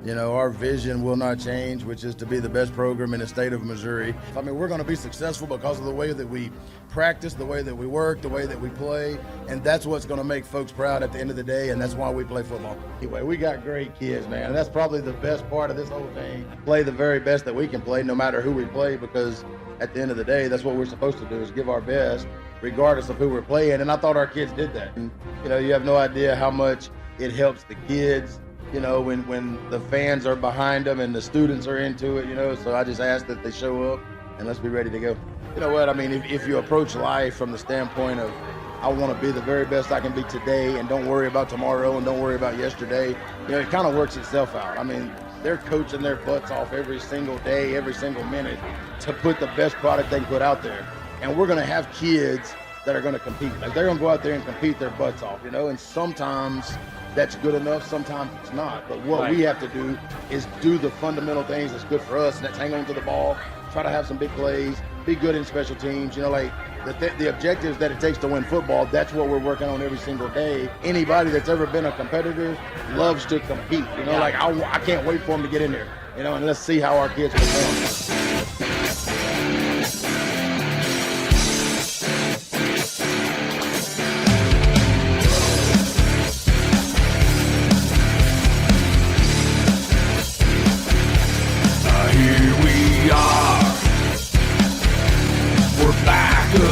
You know, our vision will not change, which is to be the best program in the state of Missouri. I mean, we're going to be successful because of the way that we practice, the way that we work, the way that we play, and that's what's going to make folks proud at the end of the day, and that's why we play football. Anyway, we got great kids, man, and that's probably the best part of this whole thing. Play the very best that we can play, no matter who we play, because at the end of the day, that's what we're supposed to do, is give our best, regardless of who we're playing, and I thought our kids did that. And, you know, you have no idea how much it helps the kids, you know, when the fans are behind them and the students are into it, you know, so I just ask that they show up and let's be ready to go. You know what, I mean, if you approach life from the standpoint of, I want to be the very best I can be today and don't worry about tomorrow and don't worry about yesterday, you know, it kind of works itself out. I mean, they're coaching their butts off every single day, every single minute to put the best product they can put out there. And we're going to have kids that are going to compete. Like, they're going to go out there and compete their butts off, you know, and sometimes that's good enough, sometimes it's not. But what we have to do is do the fundamental things that's good for us, and that's hang on to the ball, try to have some big plays, be good in special teams. You know, like the objectives that it takes to win football, that's what we're working on every single day. Anybody that's ever been a competitor loves to compete. You know, like I can't wait for them to get in there, you know, and let's see how our kids perform.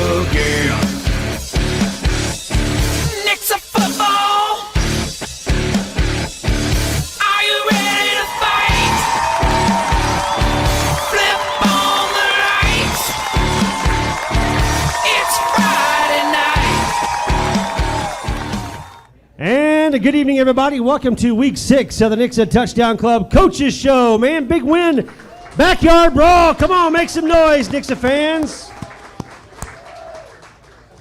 Again. Nixa football. Are you ready to fight? Flip on the lights. It's Friday night. And a good evening, everybody. Welcome to week 6 of the Nixa Touchdown Club Coaches Show. Man, big win. Backyard brawl. Come on, make some noise, Nixa fans.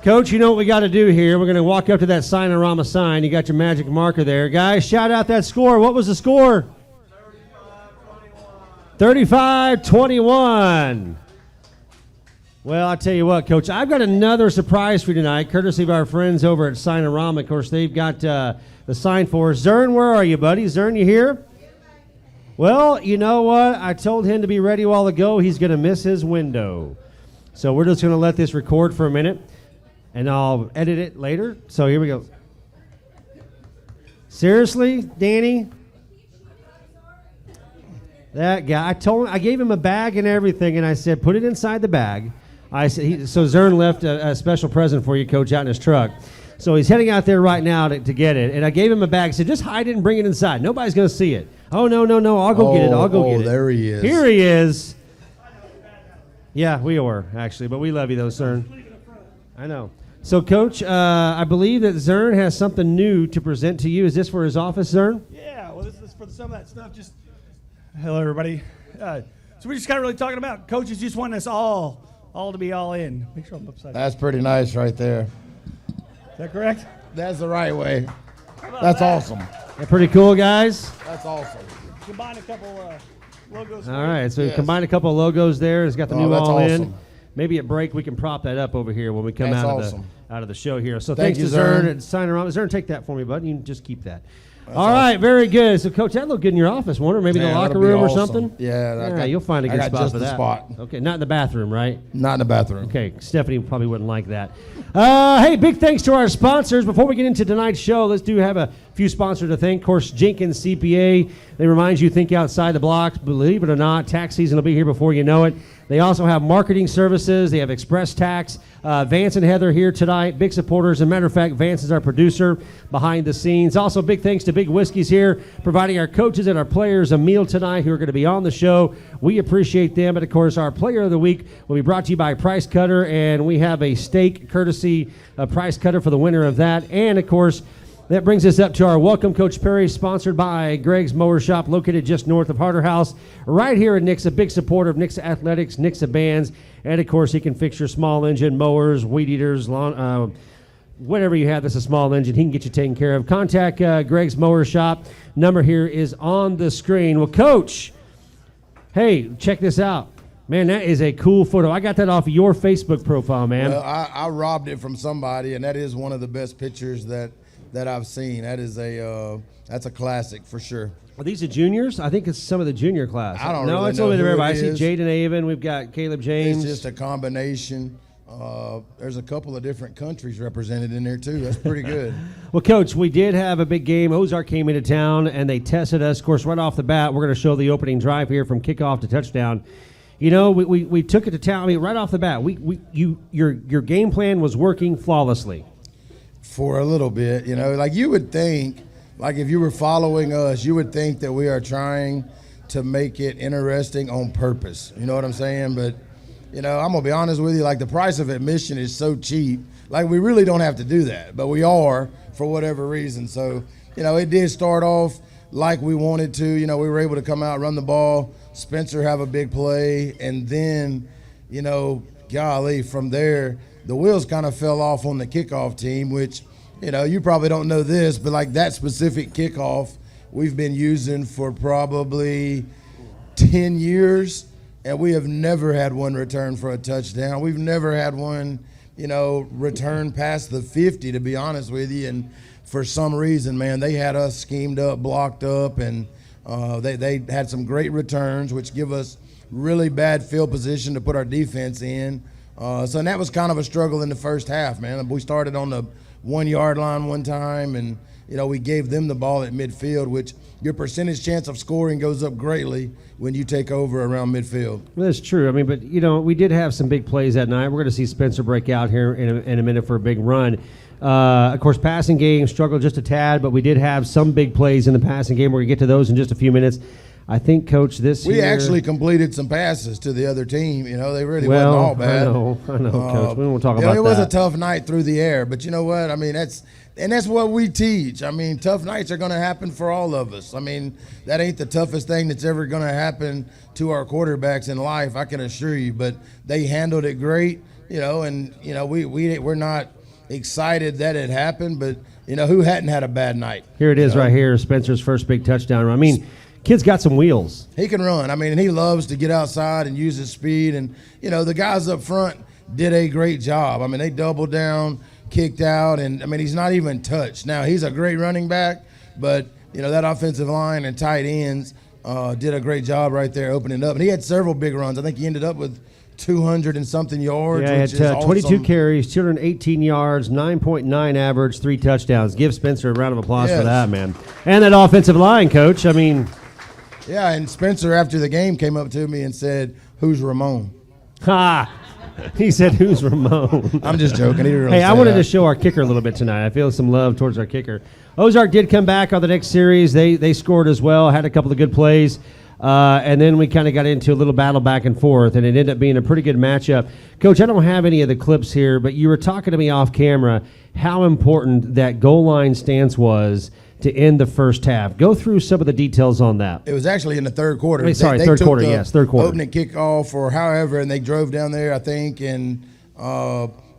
Coach, you know what we got to do here. We're going to walk up to that sign-a-rama sign. You got your magic marker there. Guys, shout out that score. What was the score? 35-21. Well, I tell you what, Coach, I've got another surprise for you tonight, courtesy of our friends over at Sign-a-Rama. Of course, they've got the sign for us. Zern, where are you, buddy? Zern, you here? Well, you know what? I told him to be ready a while ago. He's going to miss his window. So we're just going to let this record for a minute. And I'll edit it later. So here we go. Seriously, Danny? That guy, I gave him a bag and everything, and I said, put it inside the bag. So Zern left a special present for you, Coach, out in his truck. So he's heading out there right now to get it. And I gave him a bag. I said, just hide it and bring it inside. Nobody's going to see it. Oh, no. I'll go get it. I'll go get it. Oh, there he is. Here he is. Yeah, we were, actually. But we love you, though, Zern. I know. So, Coach, I believe that Zern has something new to present to you. Is this for his office, Zern? Yeah, well, this is for some of that stuff. Just hello, everybody. So we're just kind of really talking about coaches just wanting us all to be all in. Make sure I'm upside down. That's pretty nice right there. Is that correct? That's the right way. That's awesome. That pretty cool, guys? That's awesome. Combine a couple logos. All right, so we combined a couple of logos there. It's got the new all awesome. in. Maybe at break we can prop that up over here when we come That's out awesome. of the show here. So Thank thanks you, to Zern Zern. and Sign-a-Rama. Zern, take that for me, bud. You can just keep that. That's All right, awesome. very good. So, Coach, that looked good in your office. Wonder maybe in the Man, locker that'll be room or awesome. something? Yeah, You'll find a good I got spot just for the that. spot. Okay, not in the bathroom, right? Not in the bathroom. Okay, Stephanie probably wouldn't like that. Hey, big thanks to our sponsors. Before we get into tonight's show, let's have a few sponsors to thank. Of course, Jenkins CPA. They remind you, think outside the box. Believe it or not, tax season will be here before you know it. They also have marketing services. They have Express Tax. Vance and Heather here tonight, big supporters. As a matter of fact, Vance is our producer behind the scenes. Also, big thanks to Big Whiskey's here, providing our coaches and our players a meal tonight who are going to be on the show. We appreciate them. And, of course, our Player of the Week will be brought to you by Price Cutter, and we have a steak courtesy of Price Cutter for the winner of that. And, of course, that brings us up to our Welcome Coach Perry, sponsored by Greg's Mower Shop, located just north of Harder House, right here in Nixa. Big supporter of Nixa Athletics, Nixa Bands, and of course he can fix your small engine, mowers, weed eaters, lawn, whatever you have that's a small engine, he can get you taken care of. Contact Greg's Mower Shop. Number here is on the screen. Well, Coach, hey, check this out. Man, that is a cool photo. I got that off of your Facebook profile, man. Well, I robbed it from somebody, and that is one of the best pictures that that I've seen. That's a classic for sure. Are these the juniors? I think it's some of the junior class. I don't No, really it's know a little bit of who everybody. I it see is. Jaden Avon. We've got Caleb James. It's just a combination. There's a couple of different countries represented in there too. That's pretty good. Well, Coach, we did have a big game. Ozark came into town, and they tested us. Of course, right off the bat, we're going to show the opening drive here from kickoff to touchdown. You know, we took it to town. I mean, right off the bat, your game plan was working flawlessly. For a little bit, you know, like you would think, like if you were following us, you would think that we are trying to make it interesting on purpose. You know what I'm saying? But, you know, I'm going to be honest with you, like the price of admission is so cheap. Like we really don't have to do that, but we are for whatever reason. So, you know, it did start off like we wanted to. You know, we were able to come out, run the ball, Spencer have a big play, and then, you know, golly, from there, the wheels kind of fell off on the kickoff team, which, you know, you probably don't know this, but like that specific kickoff we've been using for probably 10 years, and we have never had one return for a touchdown. We've never had one, you know, return past the 50, to be honest with you. And for some reason, man, they had us schemed up, blocked up, and they had some great returns, which give us really bad field position to put our defense in. So that was kind of a struggle in the first half, man. We started on the 1 yard line one time, and, you know, we gave them the ball at midfield, which your percentage chance of scoring goes up greatly when you take over around midfield. Well, that's true. I mean, but, you know, we did have some big plays that night. We're going to see Spencer break out here in a minute for a big run. Of course, passing game struggled just a tad, but we did have some big plays in the passing game. We're going to get to those in just a few minutes. I think, Coach, we actually completed some passes to the other team. You know, they really wasn't all bad. I know, Coach. We won't talk about that. It was a tough night through the air, but you know what? I mean, that's what we teach. I mean, tough nights are going to happen for all of us. I mean, that ain't the toughest thing that's ever going to happen to our quarterbacks in life, I can assure you. But they handled it great, you know, and, you know, we're not excited that it happened, but, you know, who hadn't had a bad night? Here it is right here, Spencer's first big touchdown. I mean, kid's got some wheels. He can run. I mean, and he loves to get outside and use his speed. And, you know, the guys up front did a great job. I mean, they doubled down, kicked out, and, I mean, he's not even touched. Now, he's a great running back, but, you know, that offensive line and tight ends did a great job right there opening up. And he had several big runs. I think he ended up with 200 and something yards. Yeah, he had 22 awesome. carries, 218 yards, 9.9 average, 3 touchdowns. Give Spencer a round of applause for that, man. And that offensive line, Coach. I mean, yeah, and Spencer after the game came up to me and said, "Who's Ramon?" Ha! He said, "Who's Ramon?" I'm just joking. He didn't really Hey, I say wanted that. to show our kicker a little bit tonight. I feel some love towards our kicker. Ozark did come back on the next series. They scored as well, had a couple of good plays. And then we kind of got into a little battle back and forth, and it ended up being a pretty good matchup. Coach, I don't have any of the clips here, but you were talking to me off camera how important that goal line stance was to end the first half. Go through some of the details on that. It was actually in the third quarter. Third quarter, yes, third quarter. Opening kickoff or however, and they drove down there, I think, and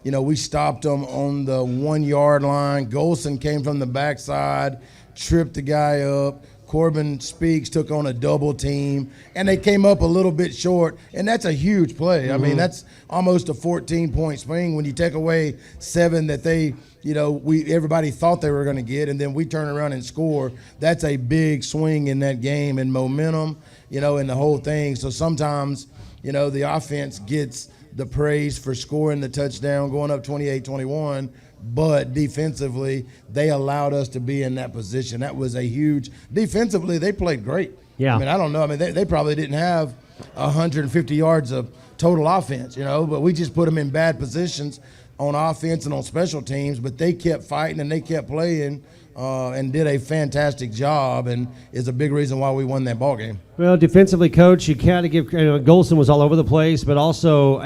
you know, we stopped them on the 1 yard line. Golson came from the backside, tripped the guy up. Corbin Speaks took on a double team, and they came up a little bit short, and that's a huge play. Mm-hmm. I mean, that's almost a 14-point swing when you take away 7 that they, you know, everybody thought they were going to get, and then we turn around and score. That's a big swing in that game and momentum, you know, in the whole thing. So sometimes, you know, the offense gets the praise for scoring the touchdown, going up 28-21, but defensively, they allowed us to be in that position. That was a huge – defensively, they played great. Yeah. I mean, I don't know. I mean, they probably didn't have 150 yards of total offense, you know, but we just put them in bad positions on offense and on special teams, but they kept fighting and they kept playing and did a fantastic job, and is a big reason why we won that ball game. Well, defensively, Coach, you kind of give Golson was all over the place, but also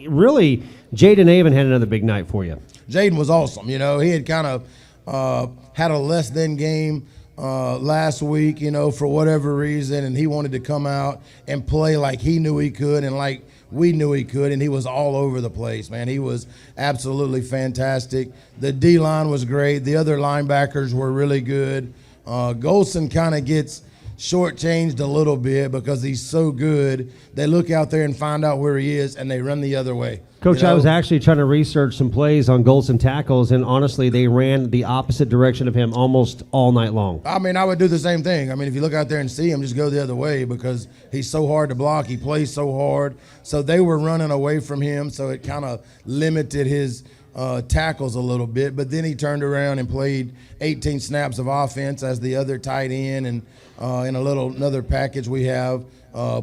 really Jaden Avon had another big night for you. Jaden was awesome. You know, he had kind of had a less than game last week, you know, for whatever reason, and he wanted to come out and play like he knew he could and like we knew he could, and he was all over the place, man. He was absolutely fantastic. The D-line was great. The other linebackers were really good. Golson kind of gets shortchanged a little bit because he's so good. They look out there and find out where he is, and they run the other way. Coach, I was actually trying to research some plays on Golson tackles, and honestly, they ran the opposite direction of him almost all night long. I mean, I would do the same thing. I mean, if you look out there and see him, just go the other way because he's so hard to block. He plays so hard. So they were running away from him, so it kind of limited his tackles a little bit. But then he turned around and played 18 snaps of offense as the other tight end, and in another package we have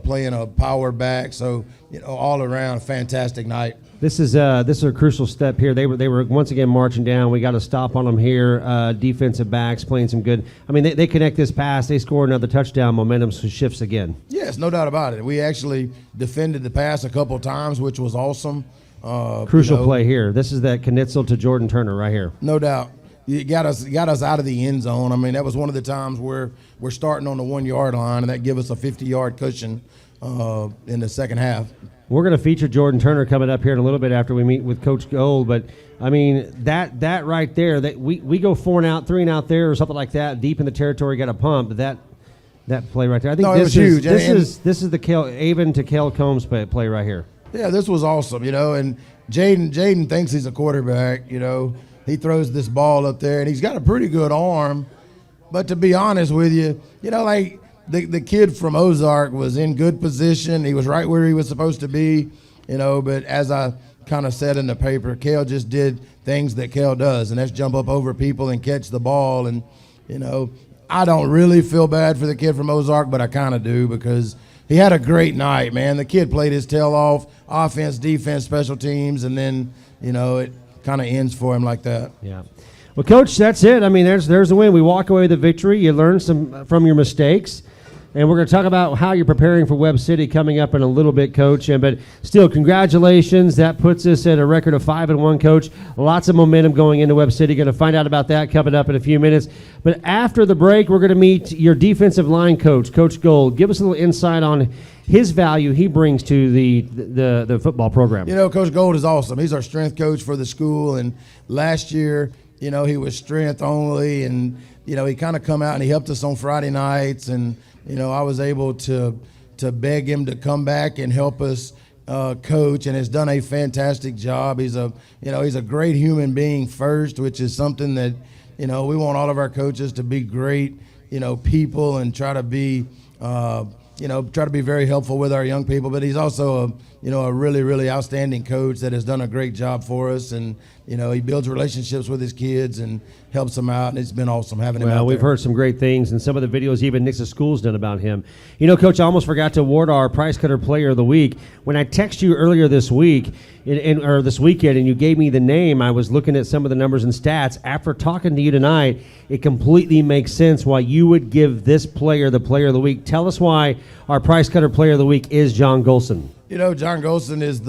playing a power back. So, all around, fantastic night. This is a crucial step here. They were once again marching down. We got to stop on them here. Defensive backs playing some good. I mean, they connect this pass. They score another touchdown. Momentum shifts again. Yes, no doubt about it. We actually defended the pass a couple times, which was awesome. Crucial play here. This is that Knitzel to Jordan Turner right here. No doubt. You got us out of the end zone. I mean, that was one of the times where we're starting on the 1 yard line, and that give us a 50-yard cushion in the second half. We're going to feature Jordan Turner coming up here in a little bit after we meet with Coach Gold, but I mean that right there, that we go 4 and out, 3 and out there, or something like that, deep in the territory, got a pump. But that play right there, I think it was huge. This is the Avon to Cale Combs play right here. Yeah, this was awesome, and Jaden thinks he's a quarterback. He throws this ball up there, and he's got a pretty good arm. But to be honest with you, like. The kid from Ozark was in good position. He was right where he was supposed to be, but as I kind of said in the paper, Cale just did things that Cale does, and that's jump up over people and catch the ball. And, I don't really feel bad for the kid from Ozark, but I kind of do because he had a great night, man. The kid played his tail off, offense, defense, special teams, and then, it kind of ends for him like that. Yeah. Well, Coach, that's it. I mean, there's the win. We walk away with the victory. You learn some from your mistakes. And we're going to talk about how you're preparing for Webb City coming up in a little bit, Coach. But still, congratulations. That puts us at a record of 5-1, Coach. Lots of momentum going into Webb City. Going to find out about that coming up in a few minutes. But after the break, we're going to meet your defensive line coach, Coach Gold. Give us a little insight on his value he brings to the football program. Coach Gold is awesome. He's our strength coach for the school. And last year, he was strength only. And, he kind of come out and he helped us on Friday nights. And, I was able to beg him to come back and help us coach, and has done a fantastic job. He's a great human being first, which is something that, we want all of our coaches to be great, people and try to be, very helpful with our young people. But he's also a really, really outstanding coach that has done a great job for us. And, he builds relationships with his kids and helps them out, and it's been awesome having him out there. We've heard some great things, and some of the videos even Nixa School's done about him. Coach, I almost forgot to award our Price Cutter Player of the Week. When I texted you earlier this week, or this weekend, and you gave me the name, I was looking at some of the numbers and stats. After talking to you tonight, it completely makes sense why you would give this player the Player of the Week. Tell us why our Price Cutter Player of the Week is John Golson. John Golson is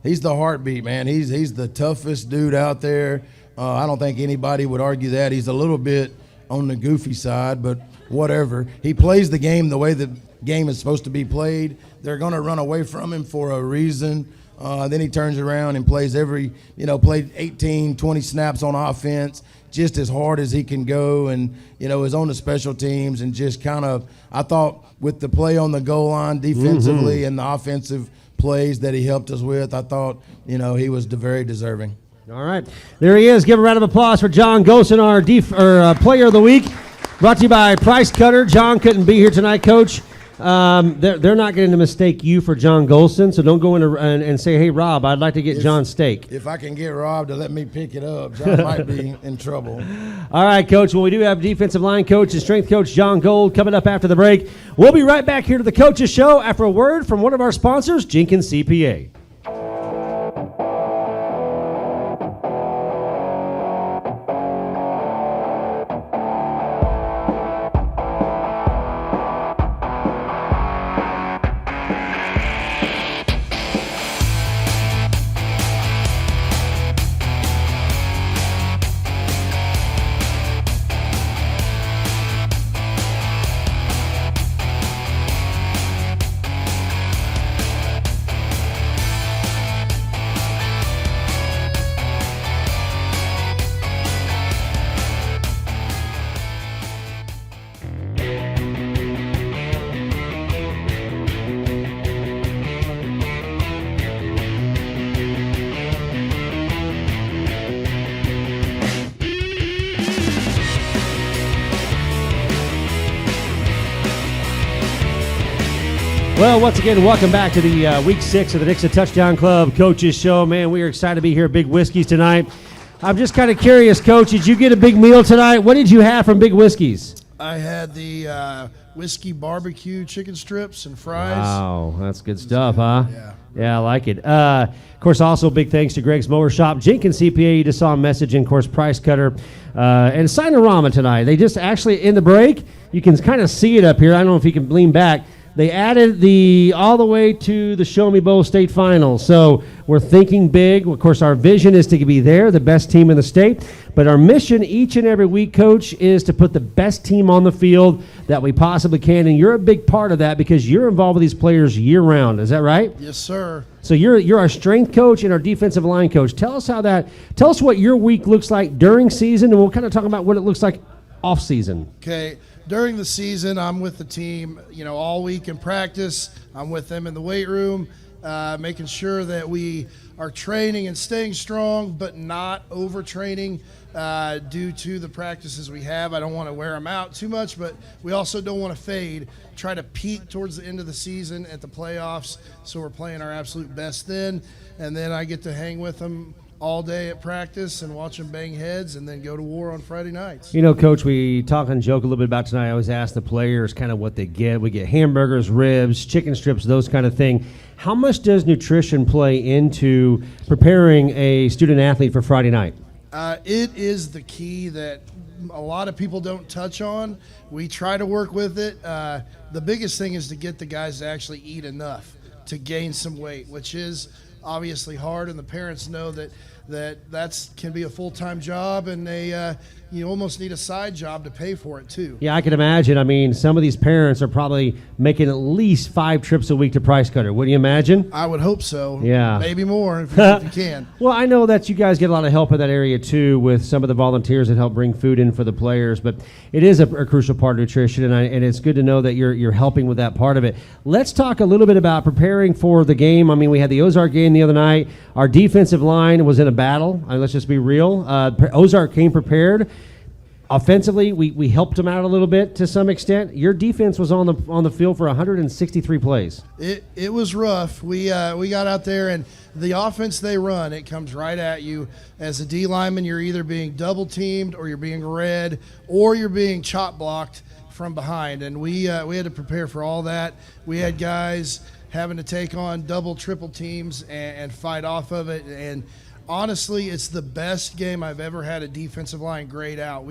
he's the heartbeat, man. He's the toughest dude out there. I don't think anybody would argue that. He's a little bit on the goofy side, but whatever. He plays the game the way the game is supposed to be played. They're going to run away from him for a reason. Then he turns around and plays played 18, 20 snaps on offense, just as hard as he can go, and, is on the special teams, and just kind of, I thought with the play on the goal line defensively and the offensive plays that he helped us with, I thought, he was very deserving. All right. There he is. Give a round of applause for John Golson, our Player of the Week. Brought to you by Price Cutter. John couldn't be here tonight, Coach. They're not going to mistake you for John Golson, so don't go in and say, hey, Rob, I'd like to get John's steak. If I can get Rob to let me pick it up, John might be in trouble. All right, Coach. Well, we do have defensive line coach and strength coach John Gold coming up after the break. We'll be right back here to the Coaches Show after a word from one of our sponsors, Jenkins CPA. Well, once again, welcome back to the Week 6 of the Nixa Touchdown Club Coaches Show. Man, we are excited to be here at Big Whiskey's tonight. I'm just kind of curious, Coach, did you get a big meal tonight? What did you have from Big Whiskey's? I had the whiskey barbecue chicken strips and fries. Wow, that's good stuff, huh? Yeah. Yeah, I like it. Of course, also big thanks to Greg's Mower Shop, Jenkins CPA, you just saw a message, and of course, Price Cutter, and Sinorama tonight. They just actually, in the break, you can kind of see it up here. I don't know if you can lean back. They added all the way to the Show Me Bowl state finals. So we're thinking big. Of course, our vision is to be there, the best team in the state. But our mission each and every week, Coach, is to put the best team on the field that we possibly can. And you're a big part of that because you're involved with these players year round. Is that right? Yes, sir. So you're our strength coach and our defensive line coach. Tell us what your week looks like during season, and we'll kind of talk about what it looks like off season. Okay. During the season, I'm with the team, all week in practice. I'm with them in the weight room, making sure that we are training and staying strong, but not overtraining due to the practices we have. I don't want to wear them out too much, but we also don't want to fade. Try to peak towards the end of the season at the playoffs, so we're playing our absolute best then. And then I get to hang with them all day at practice and watch them bang heads and then go to war on Friday nights. Coach, we talk and joke a little bit about tonight. I always ask the players kind of what they get. We get hamburgers, ribs, chicken strips, those kind of thing. How much does nutrition play into preparing a student athlete for Friday night? It is the key that a lot of people don't touch on. We try to work with it. The biggest thing is to get the guys to actually eat enough to gain some weight, which is obviously hard, and the parents know that can be a full-time job, and they you almost need a side job to pay for it too. Yeah, I can imagine. I mean, some of these parents are probably making at least 5 trips a week to Price Cutter. Wouldn't you imagine? I would hope so. Yeah. Maybe more if you can. Well, I know that you guys get a lot of help in that area too with some of the volunteers that help bring food in for the players, but it is a crucial part of nutrition, and it's good to know that you're helping with that part of it. Let's talk a little bit about preparing for the game. I mean, we had the Ozark game the other night. Our defensive line was in a battle. Let's just be real. Ozark came prepared. Offensively, we helped them out a little bit to some extent. Your defense was on the field for 163 plays. It was rough. We got out there, and the offense they run, it comes right at you. As a D lineman, you're either being double teamed, or you're being read, or you're being chop blocked from behind. And we had to prepare for all that. We had guys having to take on double, triple teams and fight off of it. And honestly, it's the best game I've ever had a defensive line grade out.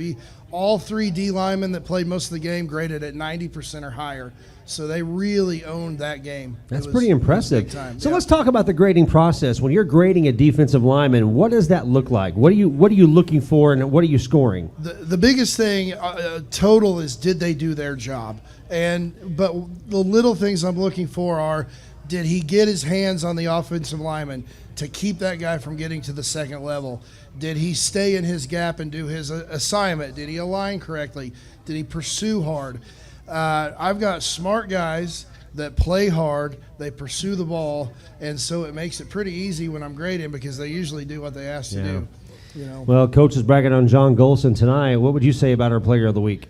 All 3 D linemen that played most of the game graded at 90% or higher. So they really owned that game. That's pretty impressive. Big time. So Yeah. let's talk about the grading process. When you're grading a defensive lineman, what does that look like? What are you looking for, and what are you scoring? The biggest thing total is, did they do their job? But the little things I'm looking for are, did he get his hands on the offensive lineman to keep that guy from getting to the second level? Did he stay in his gap and do his assignment? Did he align correctly? Did he pursue hard? I've got smart guys that play hard, they pursue the ball, and so it makes it pretty easy when I'm grading because they usually do what they ask to do. Well, Coach is bragging on John Golson tonight. What would you say about our player of the week?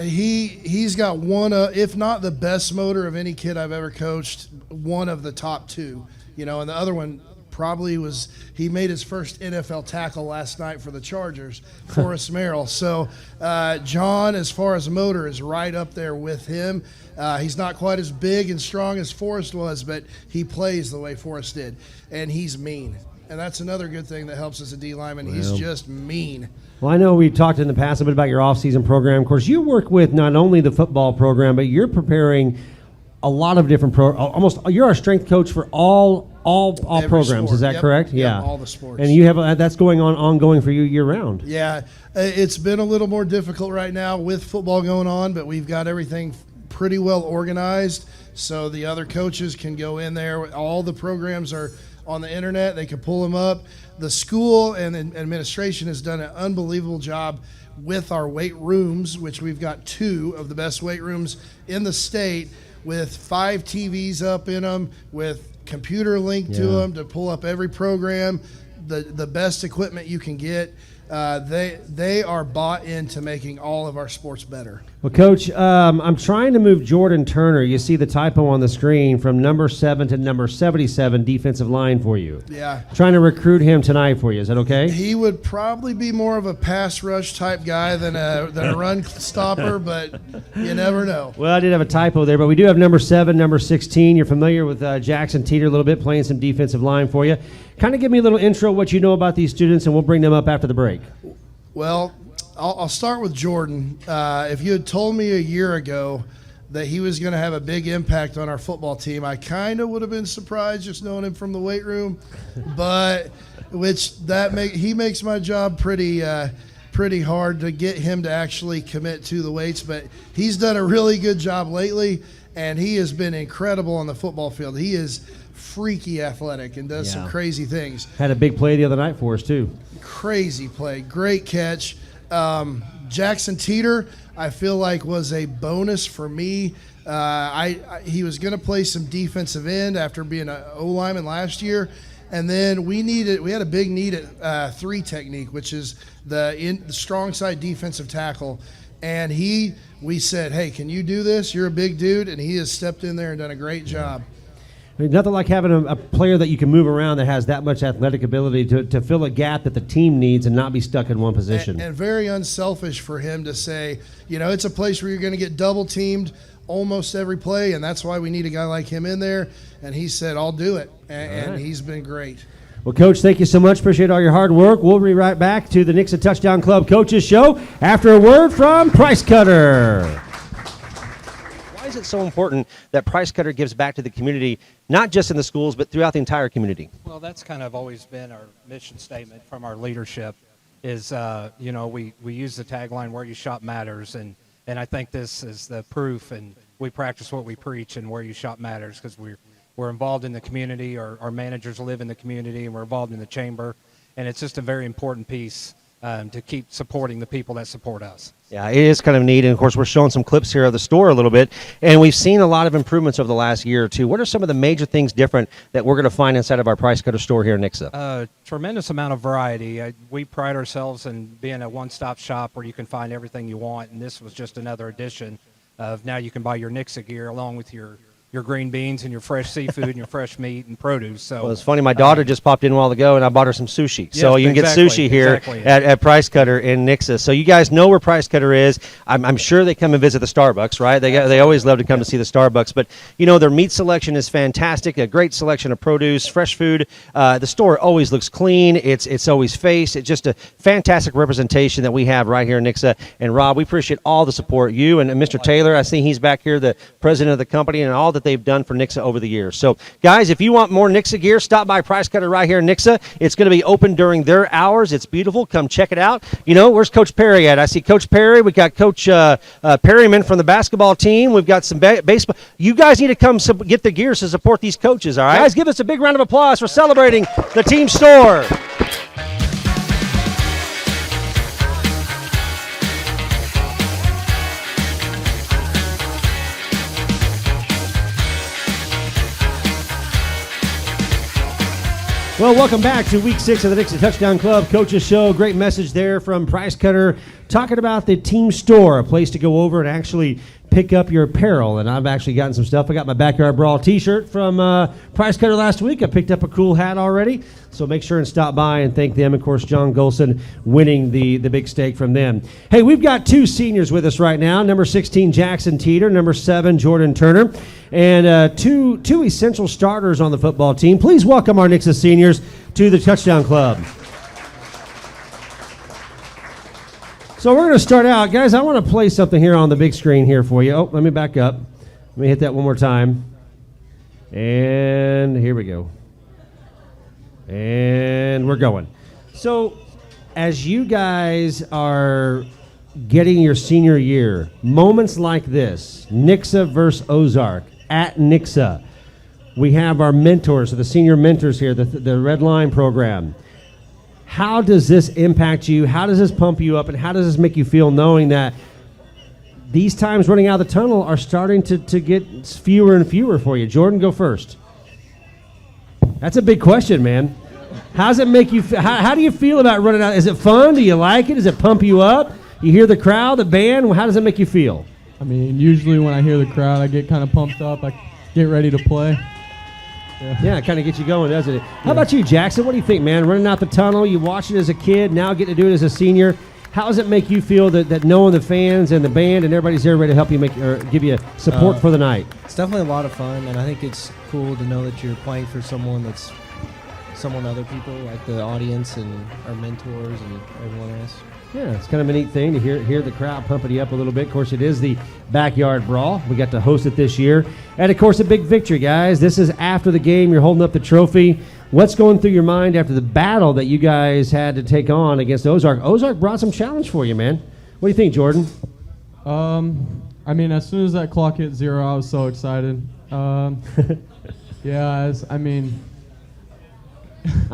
He's got one, if not the best motor of any kid I've ever coached, one of the top 2. And the other one probably was, he made his first NFL tackle last night for the Chargers, Forrest Merrill. So John, as far as motor, is right up there with him. He's not quite as big and strong as Forrest was, but he plays the way Forrest did, and he's mean. And that's another good thing that helps as a D lineman. He's just mean. Well, I know we talked in the past a bit about your off-season program. Of course, you work with not only the football program, but you're preparing a lot of different you're our strength coach for all Every programs. sport. Is that Yep. correct? Yep, Yeah. all the sports. And you have that's going on ongoing for you year round. Yeah, it's been a little more difficult right now with football going on, but we've got everything pretty well organized, so the other coaches can go in there. All the programs are on the internet. They can pull them up. The school and administration has done an unbelievable job with our weight rooms, which we've got 2 of the best weight rooms in the state, with 5 TVs up in them, with computer linked to them to pull up every program, the best equipment you can get. They are bought into making all of our sports better. Well, Coach, I'm trying to move Jordan Turner. You see the typo on the screen from number 7 to number 77 defensive line for you. Yeah. Trying to recruit him tonight for you. Is that okay? He would probably be more of a pass rush type guy than a run stopper, but you never know. Well, I did have a typo there, but we do have number 7, number 16. You're familiar with Jackson Teeter a little bit, playing some defensive line for you. Kind of give me a little intro what you know about these students, and we'll bring them up after the break. Well, I'll start with Jordan. If you had told me a year ago that he was going to have a big impact on our football team, I kind of would have been surprised just knowing him from the weight room. But he makes my job pretty hard to get him to actually commit to the weights. But he's done a really good job lately, and he has been incredible on the football field. He is freaky athletic and does some crazy things. Had a big play the other night for us, too. Crazy play. Great catch. Jackson Teeter, I feel like, was a bonus for me. He was going to play some defensive end after being an O-lineman last year. And then we had a big need at 3 technique, which is the strong side defensive tackle. And we said, hey, can you do this? You're a big dude. And he has stepped in there and done a great job. I mean, nothing like having a player that you can move around that has that much athletic ability to fill a gap that the team needs and not be stuck in one position. And very unselfish for him to say, it's a place where you're going to get double teamed almost every play, and that's why we need a guy like him in there. And he said, I'll do it. And he's been great. Well, Coach, thank you so much. Appreciate all your hard work. We'll be right back to the Nixa Touchdown Club Coaches Show after a word from Price Cutter. Why is it so important that Price Cutter gives back to the community, not just in the schools, but throughout the entire community? Well, that's kind of always been our mission statement from our leadership is, we use the tagline, where you shop matters. And I think this is the proof, and we practice what we preach, and where you shop matters, because we're involved in the community. Our managers live in the community, and we're involved in the chamber. And it's just a very important piece to keep supporting the people that support us. Yeah, it is kind of neat. And, of course, we're showing some clips here of the store a little bit. And we've seen a lot of improvements over the last year or two. What are some of the major things different that we're going to find inside of our Price Cutter store here in Nixa? Tremendous amount of variety. We pride ourselves in being a one-stop shop where you can find everything you want. And this was just another addition of now you can buy your Nixa gear along with your green beans and your fresh seafood and your fresh meat and produce. So well, it's funny. My daughter just popped in a while ago, and I bought her some sushi. Yes, so you can get sushi here at Price Cutter in Nixa. So you guys know where Price Cutter is. I'm sure they come and visit the Starbucks, right? They always love to come to see the Starbucks. But, their meat selection is fantastic, a great selection of produce, fresh food. The store always looks clean. It's always faced. It's just a fantastic representation that we have right here in Nixa. And, Rob, we appreciate all the support. You and Mr. Taylor, I see he's back here, the president of the company, and all that they've done for Nixa over the years. So, guys, if you want more Nixa gear, stop by Price Cutter right here in Nixa. It's going to be open during their hours. It's beautiful. Come check it out. Where's Coach Perry at? I see Coach Perry. We got Coach Perryman from the basketball team. We've got some baseball. You guys need to come get the gears to support these coaches, all right? Guys, give us a big round of applause for celebrating the team store. Well, welcome back to Week 6 of the Nixa Touchdown Club Coaches Show. Great message there from Price Cutter talking about the team store, a place to go over and actually pick up your apparel. And I've actually gotten some stuff. I got my Backyard Brawl t-shirt from Price Cutter last week. I picked up a cool hat already. So make sure and stop by and thank them. Of course, John Golson winning the big stake from them. Hey, we've got 2 seniors with us right now. Number 16, Jackson Teeter. Number 7, Jordan Turner. And two essential starters on the football team. Please welcome our Nixa seniors to the Touchdown Club. So we're going to start out. Guys, I want to play something here on the big screen here for you. Oh, let me back up. Let me hit that one more time. And here we go. And we're going. So as you guys are getting your senior year, moments like this, Nixa versus Ozark at Nixa, we have our mentors, the senior mentors here, the Red Line program. How does this impact you? How does this pump you up? And how does this make you feel knowing that these times running out of the tunnel are starting to get fewer and fewer for you? Jordan, go first. That's a big question, man. How does it make you? How do you feel about running out? Is it fun? Do you like it? Does it pump you up? You hear the crowd, the band. How does it make you feel? I mean, usually when I hear the crowd, I get kind of pumped up. I get ready to play. Yeah, it kind of gets you going, doesn't it? How about you, Jackson? What do you think, man? Running out the tunnel, you watched it as a kid, now getting to do it as a senior. How does it make you feel that knowing the fans and the band and everybody's there ready to help you give you support for the night? It's definitely a lot of fun, and I think it's cool to know that you're playing for someone other people, like the audience and our mentors and everyone else. Yeah, it's kind of a neat thing to hear the crowd pumping you up a little bit. Of course, it is the Backyard Brawl. We got to host it this year. And, of course, a big victory, guys. This is after the game. You're holding up the trophy. What's going through your mind after the battle that you guys had to take on against Ozark? Ozark brought some challenge for you, man. What do you think, Jordan? I mean, as soon as that clock hit 0, I was so excited. I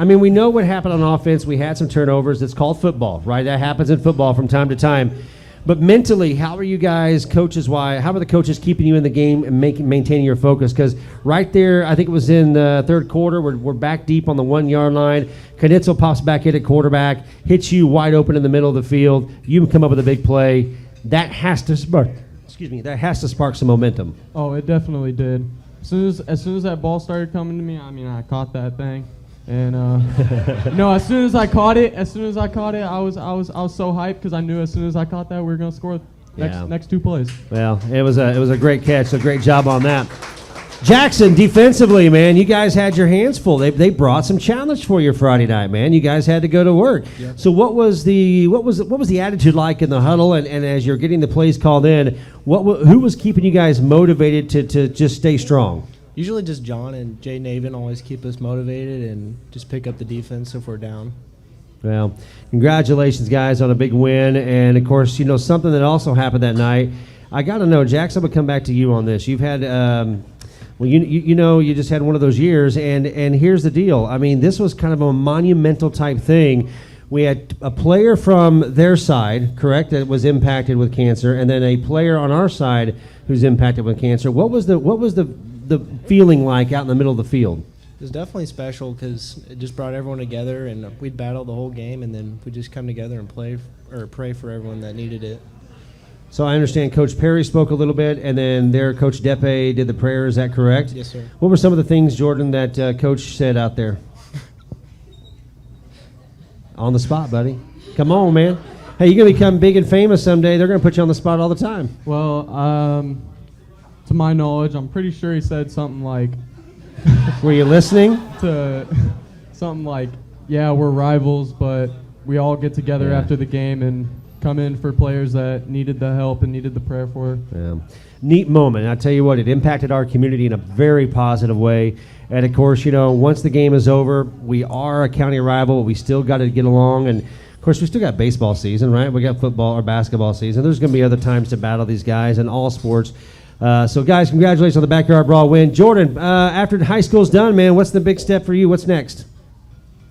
mean, we know what happened on offense. We had some turnovers. It's called football, right? That happens in football from time to time. But mentally, how are you guys, coaches-wise, how are the coaches keeping you in the game and maintaining your focus? Because right there, I think it was in the third quarter, we're back deep on the 1-yard line. Knitzel pops back in at quarterback, hits you wide open in the middle of the field. You come up with a big play. That has to spark some momentum. Oh, it definitely did. As soon as that ball started coming to me, I mean, I caught that thing. And as soon as I caught it, I was so hyped because I knew as soon as I caught that we were gonna score next 2 plays. Well, it was a great catch. So great job on that. Jackson, defensively, man, you guys had your hands full. They brought some challenge for you Friday night, man. You guys had to go to work. Yep. So what was the attitude like in the huddle and as you're getting the plays called in? Who was keeping you guys motivated to just stay strong? Usually just John and Jay Navin always keep us motivated and just pick up the defense if we're down. Well, congratulations, guys, on a big win. And, of course, something that also happened that night. I got to know, Jax, I'm going to come back to you on this. You've had, you just had one of those years. And here's the deal. I mean, this was kind of a monumental type thing. We had a player from their side, correct, that was impacted with cancer, and then a player on our side who's impacted with cancer. What was the feeling like out in the middle of the field? It was definitely special because it just brought everyone together, and we'd battle the whole game, and then we'd just come together and pray for everyone that needed it. So I understand Coach Perry spoke a little bit, and then their Coach Depe did the prayer. Is that correct? Yes, sir. What were some of the things, Jordan, that Coach said out there? On the spot, buddy. Come on, man. Hey, you're going to become big and famous someday. They're going to put you on the spot all the time. Well, to my knowledge, I'm pretty sure he said something like... Were you listening? Something like, yeah, we're rivals, but we all get together after the game and come in for players that needed the help and needed the prayer for. Yeah. Neat moment. I tell you what, it impacted our community in a very positive way. And, of course, once the game is over, we are a county rival, but we still got to get along. And, of course, we still got baseball season, right? We got football or basketball season. There's going to be other times to battle these guys in all sports. So, guys, congratulations on the Backyard Brawl win. Jordan, after high school's done, man, what's the big step for you? What's next?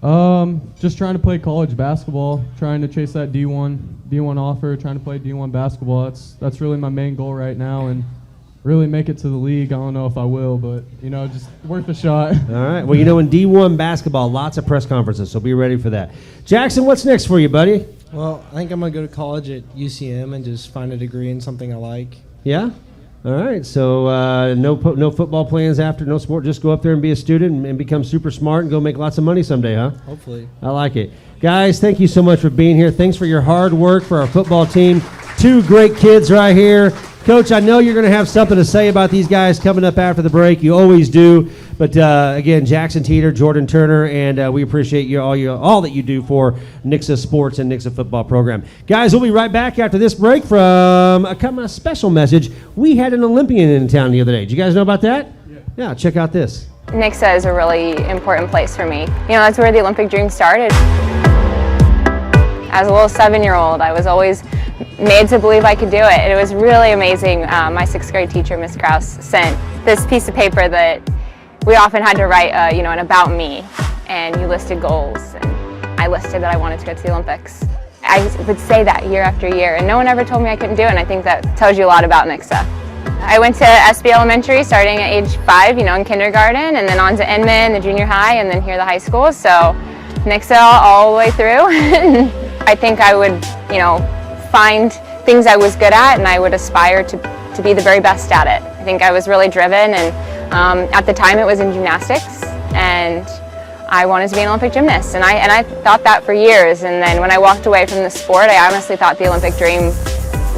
Just trying to play college basketball, trying to chase that D1 offer, trying to play D1 basketball. That's really my main goal right now, and really make it to the league. I don't know if I will, but, just worth a shot. All right. Well, in D1 basketball, lots of press conferences, so be ready for that. Jackson, what's next for you, buddy? Well, I think I'm going to go to college at UCM and just find a degree in something I like. Yeah? All right, so no football plans after, no sport, just go up there and be a student and become super smart and go make lots of money someday, huh? Hopefully. I like it. Guys, thank you so much for being here. Thanks for your hard work for our football team. 2 great kids right here. Coach, I know you're going to have something to say about these guys coming up after the break. You always do. But, again, Jackson Teeter, Jordan Turner, and we appreciate all that you do for Nixa Sports and Nixa Football Program. Guys, we'll be right back after this break from a kind of special message. We had an Olympian in town the other day. Did you guys know about that? Yeah, check out this. Nixa is a really important place for me. That's where the Olympic dream started. As a little 7-year-old, I was always made to believe I could do it. It was really amazing. My 6th grade teacher, Miss Krause, sent this piece of paper that we often had to write, an about me, and you listed goals, and I listed that I wanted to go to the Olympics. I would say that year after year, and no one ever told me I couldn't do it, and I think that tells you a lot about Nixa. I went to SB Elementary starting at age 5, in kindergarten, and then on to Inman, the junior high, and then here the high school. So Nixa all the way through. I think I would, find things I was good at, and I would aspire to be the very best at it. I think I was really driven, and at the time it was in gymnastics, and I wanted to be an Olympic gymnast, and I thought that for years. And then when I walked away from the sport, I honestly thought the Olympic dream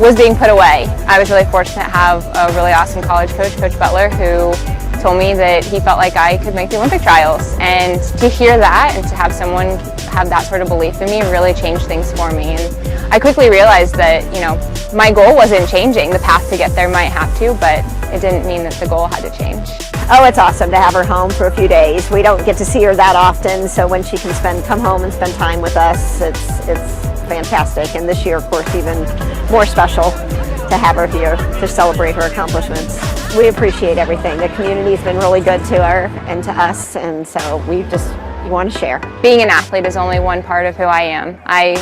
was being put away. I was really fortunate to have a really awesome college coach, Coach Butler, who told me that he felt like I could make the Olympic trials. And to hear that and to have someone have that sort of belief in me really changed things for me. And I quickly realized that, my goal wasn't changing. The path to get there might have to, but it didn't mean that the goal had to change. Oh, it's awesome to have her home for a few days. We don't get to see her that often, so when she can come home and spend time with us, it's fantastic. And this year, of course, even more special to have her here to celebrate her accomplishments. We appreciate everything. The community's been really good to her and to us, and so we just want to share. Being an athlete is only one part of who I am. I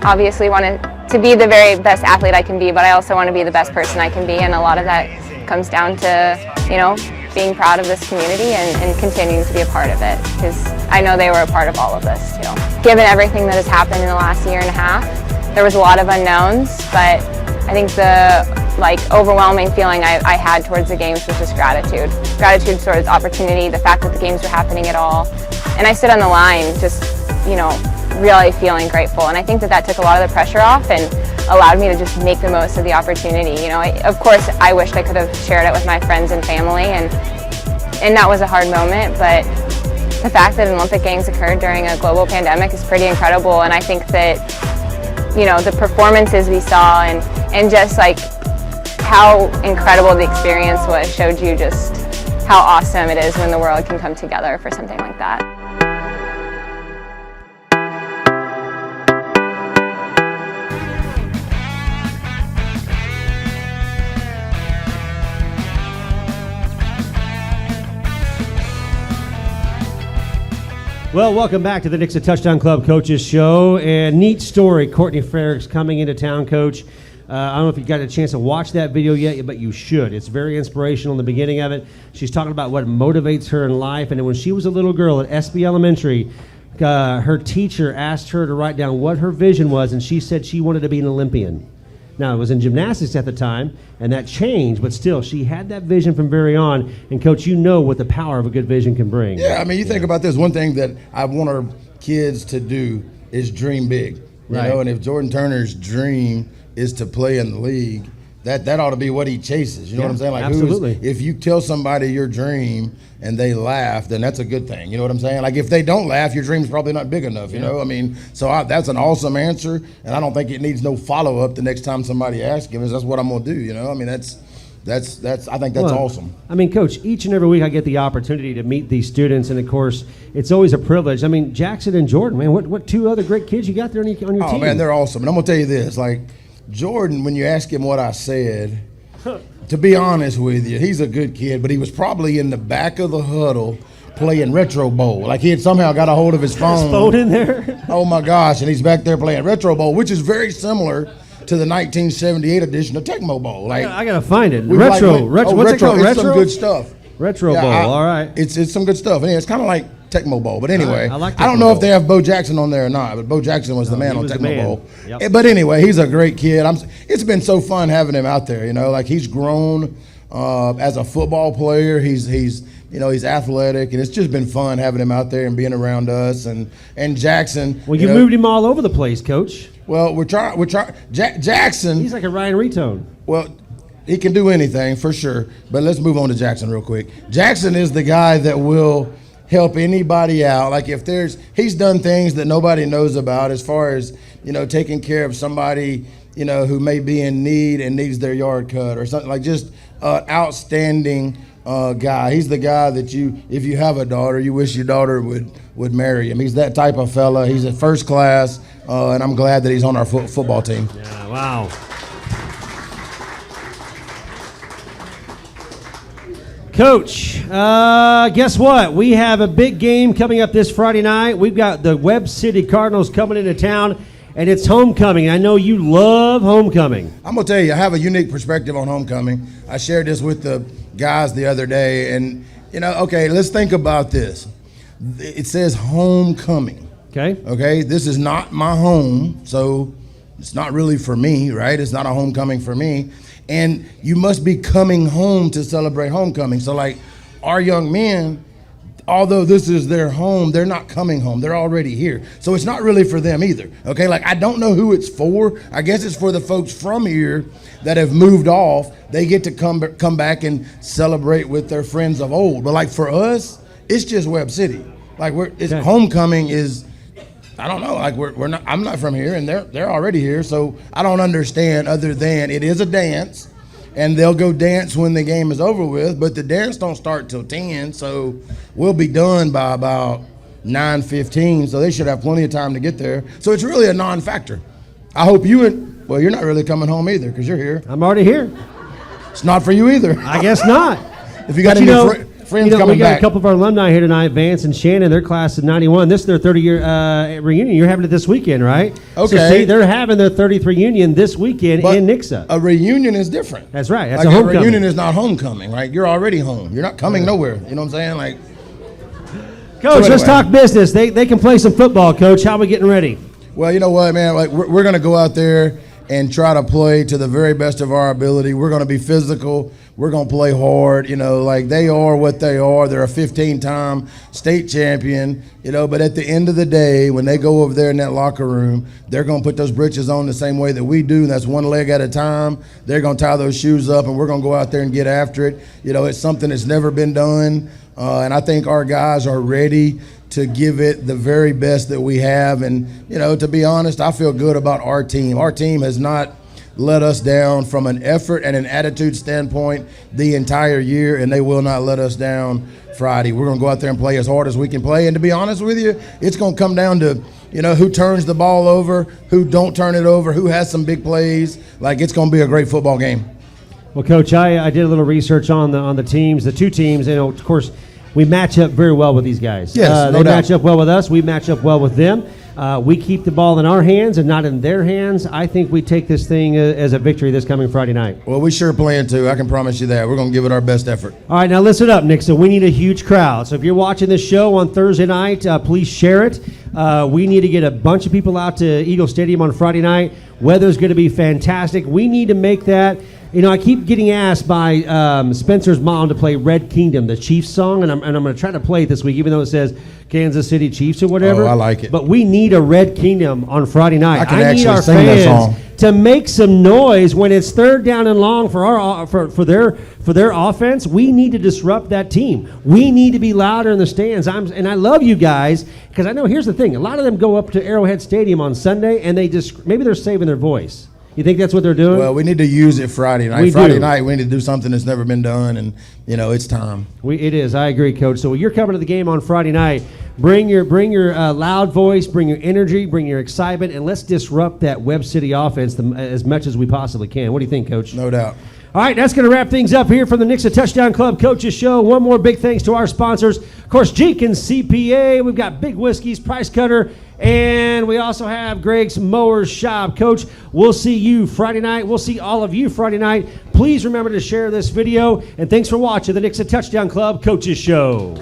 obviously want to be the very best athlete I can be, but I also want to be the best person I can be, and a lot of that comes down to, being proud of this community and continuing to be a part of it, because I know they were a part of all of this too. Given everything that has happened in the last year and a half, there was a lot of unknowns, but I think the overwhelming feeling I had towards the games was just gratitude. Gratitude towards opportunity, the fact that the games were happening at all. And I stood on the line just, really feeling grateful. And I think that took a lot of the pressure off and allowed me to just make the most of the opportunity. Of course, I wished I could have shared it with my friends and family, and that was a hard moment, but the fact that an Olympic Games occurred during a global pandemic is pretty incredible. And I think that, the performances we saw and just how incredible the experience was showed you just how awesome it is when the world can come together for something like that. Well, welcome back to the Nixa Touchdown Club Coaches Show. And neat story, Courtney Frerichs coming into town, Coach. I don't know if you got a chance to watch that video yet, but you should. It's very inspirational in the beginning of it. She's talking about what motivates her in life. And when she was a little girl at SB Elementary, her teacher asked her to write down what her vision was, and she said she wanted to be an Olympian. Now, it was in gymnastics at the time, and that changed, but still, she had that vision from very on. And, Coach, you know what the power of a good vision can bring. Yeah, you think about this. One thing that I want our kids to do is dream big. You know, and if Jordan Turner's dream is to play in the league, that ought to be what he chases. You know what I'm saying? Absolutely. If you tell somebody your dream and they laugh, then that's a good thing. You know what I'm saying? If they don't laugh, your dream's probably not big enough. You know, so that's an awesome answer, and I don't think it needs no follow up the next time somebody asks him. That's what I'm gonna do. You know, I think that's awesome. Coach, each and every week I get the opportunity to meet these students, and of course, it's always a privilege. Jackson and Jordan, man, what two other great kids you got there on your team? Oh man, they're awesome, and I'm gonna tell you this, Jordan, when you ask him what I said, to be honest with you, he's a good kid, but he was probably in the back of the huddle playing Retro Bowl. He had somehow got a hold of his phone. His phone in there? Oh my gosh, and he's back there playing Retro Bowl, which is very similar to the 1978 edition of Tecmo Bowl. I gotta find it. Retro. What's it called? It's Retro? some good stuff. Retro Bowl, all right. It's some good stuff. Anyway, it's kind of like Tecmo Bowl. But anyway, I don't know if they have Bo Jackson on there or not, but Bo Jackson was the man on Tecmo Bowl. Yep. But anyway, he's a great kid. It's been so fun having him out there. He's grown as a football player. He's athletic, and it's just been fun having him out there and being around us. And Jackson. Well, you moved him all over the place, Coach. Well, we're trying. Jackson. He's like a Ryan Retone. Well, he can do anything for sure. But let's move on to Jackson real quick. Jackson is the guy that will help anybody out. He's done things that nobody knows about, as far as taking care of somebody who may be in need and needs their yard cut or something. Just outstanding guy. He's the guy that if you have a daughter, you wish your daughter would marry him. He's that type of fella. He's at first class, and I'm glad that he's on our football team. Yeah, wow. Coach, guess what? We have a big game coming up this Friday night. We've got the Webb City Cardinals coming into town, and it's homecoming. I know you love homecoming. I'm going to tell you, I have a unique perspective on homecoming. I shared this with the guys the other day, and, let's think about this. It says homecoming. Okay. Okay, this is not my home, so it's not really for me, right? It's not a homecoming for me. And you must be coming home to celebrate homecoming. So like our young men, although this is their home, they're not coming home. They're already here. So it's not really for them either. Okay, like I don't know who it's for. I guess it's for the folks from here that have moved off. They get to come back and celebrate with their friends of old. But like for us, it's just Webb City. Like homecoming is, I don't know. Like we're not. I'm not from here, and they're already here. So I don't understand. Other than it is a dance, and they'll go dance when the game is over with. But the dance don't start till 10, so we'll be done by about 9:15. So they should have plenty of time to get there. So it's really a non-factor. I hope you're not really coming home either because you're here. I'm already here. It's not for you either. I guess not. If you got any friends coming we got back. a couple of our alumni here tonight, Vance and Shannon. Their class of '91. This is their 30-year reunion. You're having it this weekend, right? Okay. So see, they're having their 30th reunion this weekend in Nixa. A reunion is different. That's right. That's like a homecoming. reunion is not homecoming, right? You're already home. You're not coming nowhere. You know what I'm saying? Like, Coach, let's talk business. They can play some football, Coach. How are we getting ready? Well, you know what, man? Like we're going to go out there and try to play to the very best of our ability. We're going to be physical. We're going to play hard. You know, like they are what they are. They're a 15-time state champion, you know, but at the end of the day, when they go over there in that locker room, they're going to put those britches on the same way that we do. And that's one leg at a time. They're going to tie those shoes up, and we're going to go out there and get after it. You know, it's something that's never been done. And I think our guys are ready to give it the very best that we have. And, you know, to be honest, I feel good about our team. Our team has not let us down from an effort and an attitude standpoint the entire year, and they will not let us down Friday. We're going to go out there and play as hard as we can play. And to be honest with you, it's going to come down to, you know, who turns the ball over, who don't turn it over, who has some big plays. Like, it's going to be a great football game. Well, Coach, I did a little research on the teams, the two teams, and of course, we match up very well with these guys. Yes, they match up well with us. We match up well with them. We keep the ball in our hands and not in their hands. I think we take this thing as a victory this coming Friday night. Well, we sure plan to. I can promise you that. We're going to give it our best effort. All right, now listen up, Nixa. We need a huge crowd. So if you're watching this show on Thursday night, please share it. We need to get a bunch of people out to Eagle Stadium on Friday night. Weather's going to be fantastic. We need to make that. You know, I keep getting asked by Spencer's mom to play Red Kingdom, the Chiefs song, and I'm going to try to play it this week, even though it says Kansas City Chiefs or whatever. Oh, I like it. But we need a Red Kingdom on Friday night. I can need actually our sing that fans song. to make some noise when it's third down and long for their offense. We need to disrupt that team. We need to be louder in the stands. And I love you guys because I know here's the thing: a lot of them go up to Arrowhead Stadium on Sunday and maybe they're saving their voice. You think that's what they're doing? Well, we need to use it Friday night. Friday night, we need to do something that's never been done, and, you know, it's time. It is. I agree, Coach. So when you're coming to the game on Friday night, bring your loud voice, bring your energy, bring your excitement, and let's disrupt that Webb City offense as much as we possibly can. What do you think, Coach? No doubt. All right, that's going to wrap things up here from the Nixa Touchdown Club Coaches Show. One more big thanks to our sponsors. Of course, Jenkins CPA. We've got Big Whiskey's Price Cutter. And we also have Greg's Mowers Shop. Coach, we'll see you Friday night. We'll see all of you Friday night. Please remember to share this video. And thanks for watching the Nixa Touchdown Club Coaches Show.